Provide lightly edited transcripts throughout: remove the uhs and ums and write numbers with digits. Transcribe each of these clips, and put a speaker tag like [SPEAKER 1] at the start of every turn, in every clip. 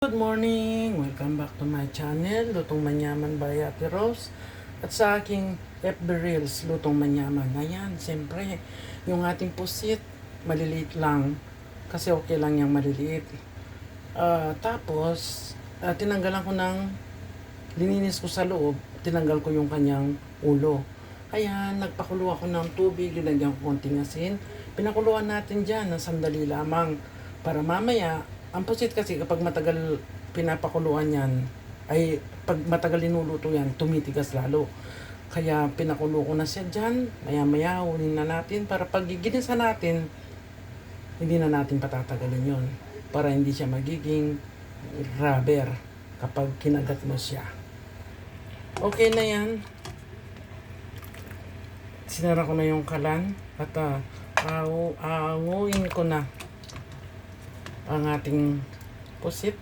[SPEAKER 1] Good morning! Welcome back to my channel, Lutong Manyaman by Ate Rose. At sa aking FB Reels, Lutong Manyaman. Ayan, siyempre, yung ating pusit, maliliit lang. Kasi okay lang yung maliliit. Tapos, tinanggalan ko lininis ko sa loob, tinanggal ko yung kanyang ulo. Ayan, nagpakulo ako ng tubig, linagyan ko konting asin. Pinakuluan natin dyan ng sandali lamang para mamaya. Ang pusit kasi kapag matagal pinapakuluan yan, ay pag matagal linuluto yan, tumitigas lalo. Kaya pinakulo ko na siya dyan, maya-maya unin na natin para pag giginisa natin, hindi na natin patatagalin yon para hindi siya magiging rubber kapag kinagat mo siya. Okay na yan. Sinara ko na yung kalan at aanguin ko na ang ating pusit.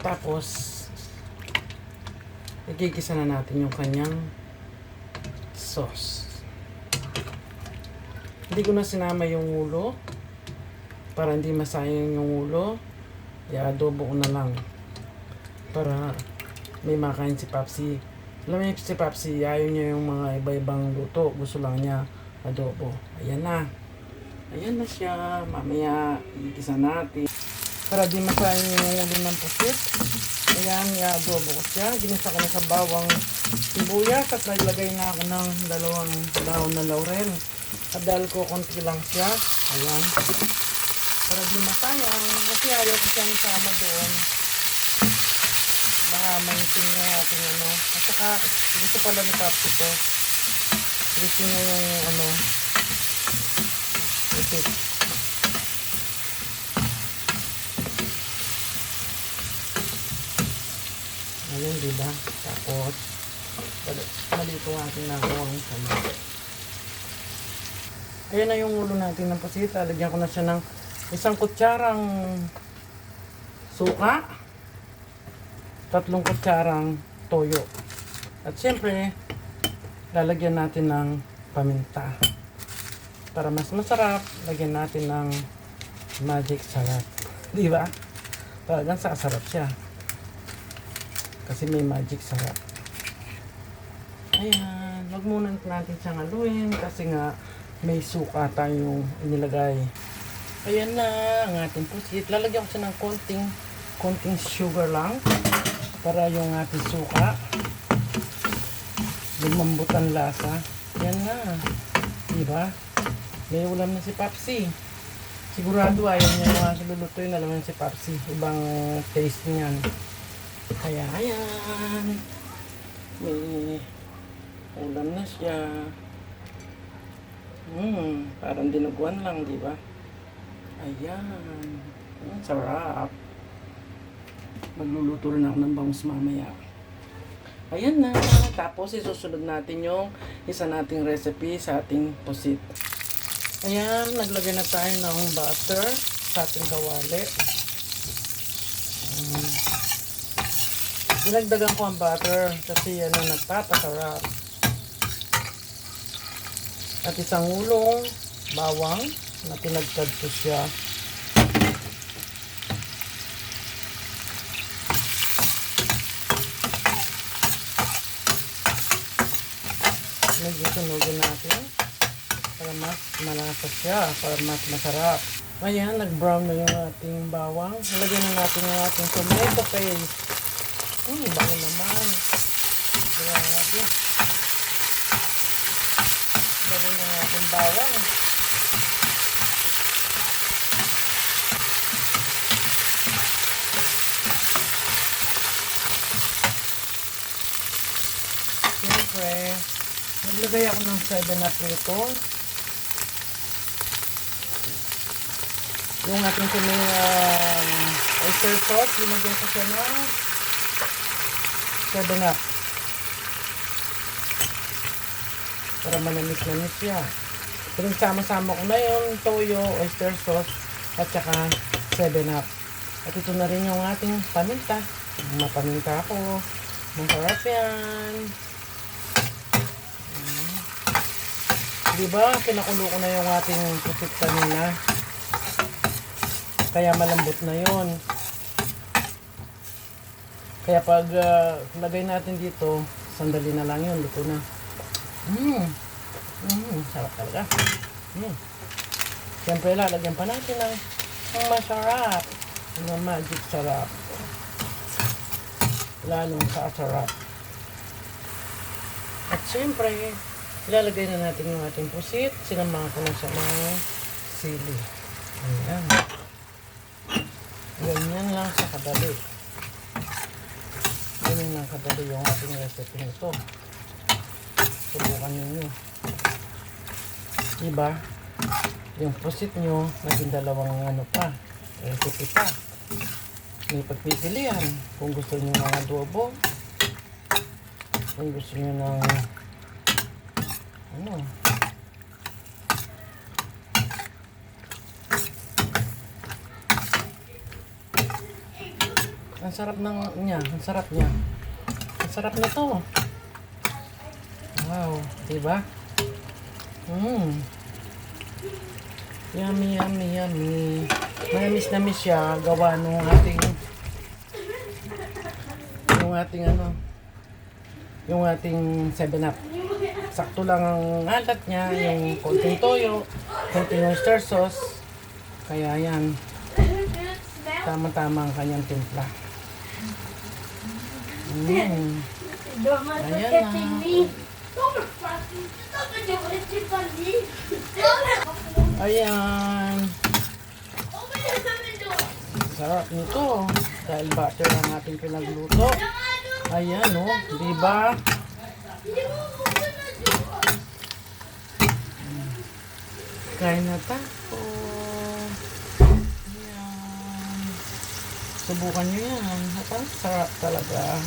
[SPEAKER 1] Tapos igigisa na natin yung kanyang sauce. Hindi ko na sinama yung ulo para hindi masayang yung ulo. I-adobo ko na lang para may makain si Papsi. Alam niyo si Papsi, ayaw niya yung mga iba-ibang luto. Gusto lang niya adobo. Ayan na. Ayan na siya. Mamaya, igisa natin. Para di masayang yung ulo ng pusit. Ayan, i-adobo ko siya. Ginisa ko na sa bawang sibuyas at naglagay na ako ng 2 dahon na laurel. At dahil ko konti lang siya. Ayan. Para di masayang. Kasi ayaw ko siyang sama doon. Baka manitin yung ating ano. At saka, gusto pala ni Papi ito. Gusto niya yung pusit. Ayun, diba? Tapos, malito natin na ang sama. Ayan na yung ulo natin ng pusit. Lagyan ko na siya ng 1 kutsarang suka, 3 kutsarang toyo. At syempre, lalagyan natin ng paminta. Para mas masarap, lagyan natin ng magic sarap. Di ba? Talagang sasarap siya. Kasi may magic sarap. Ayan. Wag muna natin siyang haluin kasi nga may suka tayong inilagay. Ayan na ang ating pusit. Lalagyan ko siya ng konting sugar lang para yung ating suka lumambot ang lasa. Ayan na. Diba? May ulam na si Papsi. Sigurado ayaw niya yung mga lulutuin. Alam mo si Papsi. Ibang taste niyan. Kaya ayan. May ulam na siya. Parang dinuguan lang, di ba? Ayan. Sarap. Magluluto rin ako ng bangus mamaya. Ayan na. Tapos isusunod natin yung isa nating recipe sa ating pusit. Ayan, naglagay na tayo ng butter sa ating kawali. Dinagdagan ko ang butter kasi yan ang nagpapasarap. At 1 ulong bawang na pinagtad ko siya. Medyo sunugin natin para mas malasa siya, para mas masarap. Ayan, nag-brown na yung ating bawang. Lagyan na natin yung ating tomato paste. Bango naman. Grabe. Lagyan na natin bawang. Siyempre, naglagay ako ng 7-up rito. Yung ating oyster sauce, linagyan ko siya ng 7-up. Para manamis-namis siya. Pinagsama-sama ko na yung toyo, oyster sauce, at saka 7-up. At ito na rin yung ating paminta. Mapaminta ko. Masarap yan. Diba? Pinakulo ko na yung ating pusit kanina. Kaya malambot na yon. Kaya pag lagay natin dito, sandali na lang yun, luto na. Sarap talaga. Siyempre, lalagyan pa natin ng masarap. Ng magic sarap. Lalong sa sarap. At siyempre, ilalagay na natin yung ating pusit. Sinamahan ko na siya ng sili. Ayan. Ganyan lang sa kadali. Ganyan lang kadali yung ating recipe nito. Subukan ninyo. Diba? Yung pusit nyo, naging dalawang recipe pa. May pagpipilian. Kung gusto nyo ng adobo, kung gusto nyo ng ang sarap niya. Ang sarap nito. Wow, diba? Yummy, yummy, yummy. Manamis na miss siya. Gawa nung ating 7-up. Sakto lang ang alat niya, yung konting toyo, konting oyster sauce. Kaya yan, tama-tama ang kanyang timpla. Ayan na. Ayan. Sarap nito. Dahil butter ang ating pinagluto. Ayan, oh. Diba? Kain na tayo. Ayan. Subukan nyo yan. Sarap talaga.